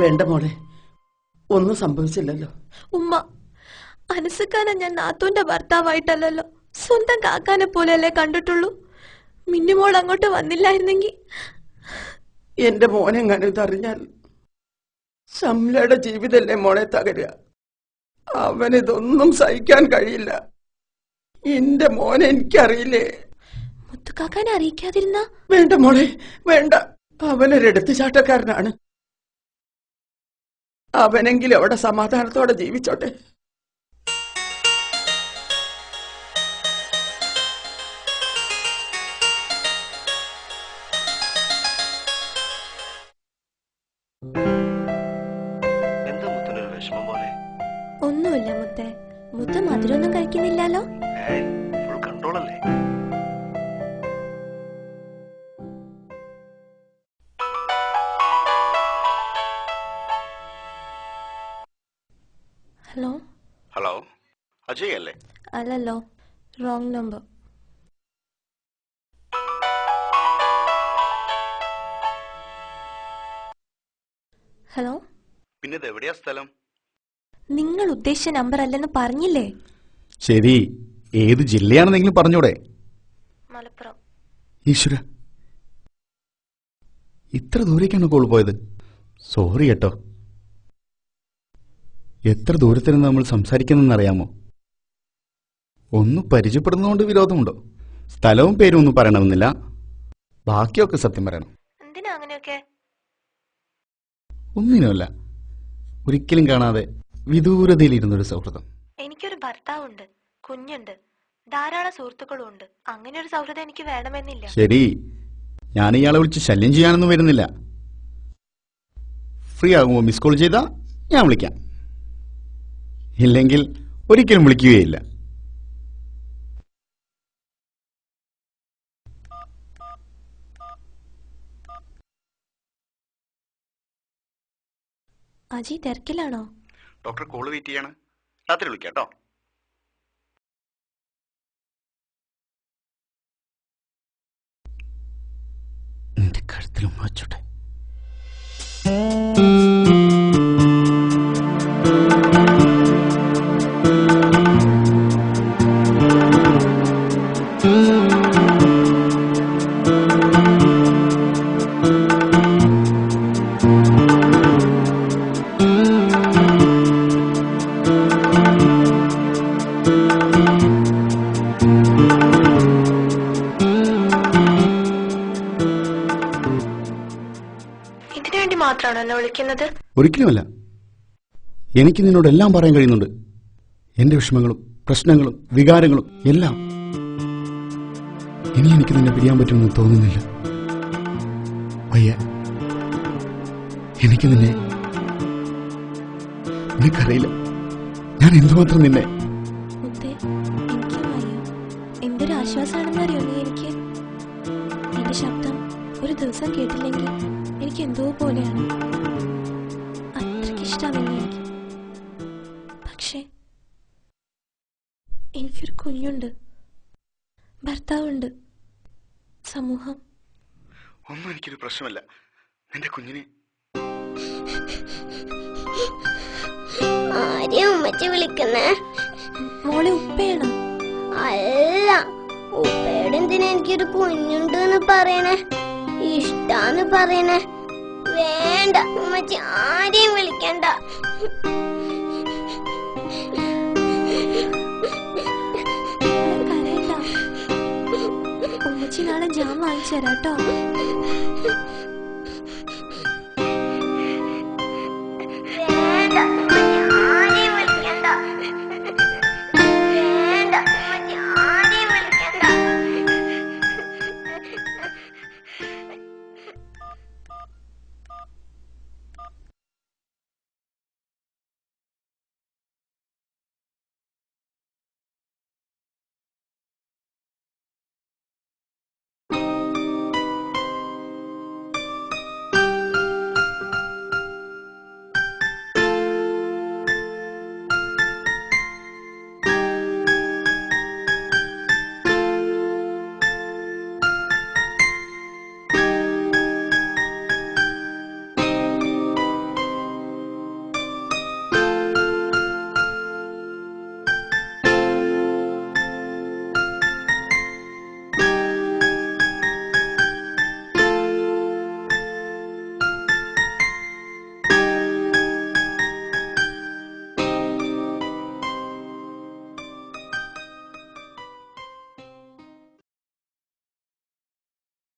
വേണ്ട മോളെ, ഒന്നും സംഭവിച്ചില്ലല്ലോ. ഉമ്മ, അനസുക്കാനെ ഞാൻ നാത്തൂന്റെ ഭർത്താവായിട്ടല്ലോ സ്വന്തം കാക്കാനെ പോലെയല്ലേ കണ്ടിട്ടുള്ളൂ. മിന്നുമോൾ അങ്ങോട്ട് വന്നില്ലായിരുന്നെങ്കിൽ എന്റെ മോനെങ്ങനെ ഇതറിഞ്ഞാൽ ശംലയുടെ ജീവിതല്ലേ മോളെ തകരുക. അവനിതൊന്നും സഹിക്കാൻ കഴിയില്ല. എന്റെ മോനെ എനിക്കറിയില്ലേ. മുത്തുക്കാക്കാനെ അറിയിക്കാതിരുന്ന? വേണ്ട മോളെ വേണ്ട, അവനൊരെടുത്തു ചാട്ടക്കാരനാണ്. അവനെങ്കിലും അവിടെ സമാധാനത്തോടെ ജീവിച്ചോട്ടെ. ഒന്നുമില്ല മുത്തേ. മുത്ത മധുരമൊന്നും കഴിക്കുന്നില്ലല്ലോ. ഹലോ ഹലോ, അജയ് അല്ലേ? അല്ലല്ലോ, റോങ് നമ്പർ. ഹലോ, പിന്നെ ഇത് എവിടെയാ സ്ഥലം? നിങ്ങൾ ഉദ്ദേശിച്ച നമ്പർ അല്ലെന്ന് പറഞ്ഞില്ലേ? ശരി, ഏത് ജില്ലയാണെന്നെങ്കിലും പറഞ്ഞൂടെ? മലപ്പുറം. ഈശ്വര, ഇത്ര ദൂരേക്കാണ് കോൾ പോയത്. സോറി കേട്ടോ. എത്ര ദൂരത്തിനാണ് നമ്മൾ സംസാരിക്കുന്നതെന്നറിയാമോ? ഒന്ന് പരിചയപ്പെടുന്നതുകൊണ്ട് വിരോധമുണ്ടോ? സ്ഥലവും പേരും ഒന്നും പറയണമെന്നില്ല, ബാക്കിയൊക്കെ സത്യം പറയണം. എന്തിനാ അങ്ങനെയൊക്കെ? ഒന്നിനുമല്ല, ഒരിക്കലും കാണാതെ വിദൂരതയിലിരുന്നൊരു സൗഹൃദം. എനിക്കൊരു ഭർത്താവുണ്ട്, കുഞ്ഞുണ്ട്, ധാരാളം സുഹൃത്തുക്കളും ഉണ്ട്. അങ്ങനെ ഒരു സൗഹൃദം എനിക്ക് വേണമെന്നില്ല. ശരി, ഞാൻ ഇയാളെ വിളിച്ച് ശല്യം ചെയ്യാനൊന്നും വരുന്നില്ല. ഫ്രീ ആകുമ്പോൾ മിസ് കോൾ ചെയ്താ ഞാൻ വിളിക്കാം, ഇല്ലെങ്കിൽ ഒരിക്കലും വിളിക്കുകയില്ല. അജി തിരക്കിലാണോ? ഡോക്ടർ കോള് വെയിറ്റ് ചെയ്യാണ്, രാത്രി വിളിക്കാം കേട്ടോ. എന്റെ കഴുത്തിലും വാച്ചോട്ടെ. ഒരിക്കലുമല്ല, എനിക്ക് നിന്നോടെല്ലാം പറയാൻ കഴിയുന്നുണ്ട്. എന്റെ വിഷമങ്ങളും പ്രശ്നങ്ങളും വികാരങ്ങളും എല്ലാം. ഇനി എനിക്ക് നിന്നെ പിരിയാൻ പറ്റുമെന്ന് തോന്നുന്നില്ല. വയ്യ, എനിക്ക് നിനക്കറിയില്ല ഞാൻ എന്തുമാത്രം നിന്നെ. എന്തൊരു ആശ്വാസമാണെന്നറിയോ നീ എനിക്ക്. എന്റെ ശബ്ദം ഒരു ദിവസം കേട്ടില്ലെങ്കിൽ എനിക്ക് എന്തോ പോലെയാണ്. അത്രയ്ക്കിഷ്ടമാണ് എനിക്ക്. പക്ഷേ എനിക്കൊരു കുഞ്ഞുണ്ട്, ഭർത്താവുണ്ട്, സമൂഹം. ഒന്നും എനിക്കൊരു പ്രശ്നമല്ല. നിന്റെ കുഞ്ഞിനെ ആരെയും ഉമ്മച്ചി വിളിക്കുന്നേ? മോളെ ഉപ്പയാണ്. അല്ല, ഉപ്പയുടെ എന്തിനാ എനിക്കൊരു കുഞ്ഞുണ്ട് എന്ന് പറയണേ? ഇഷ്ടാന്ന് പറയണേ? വേണ്ട ഉമ്മച്ചി, ആരെയും വിളിക്കണ്ട. കരയണ്ട, ഉമ്മച്ചി നാളെ ജാം വാങ്ങിച്ചു തരാട്ടോ.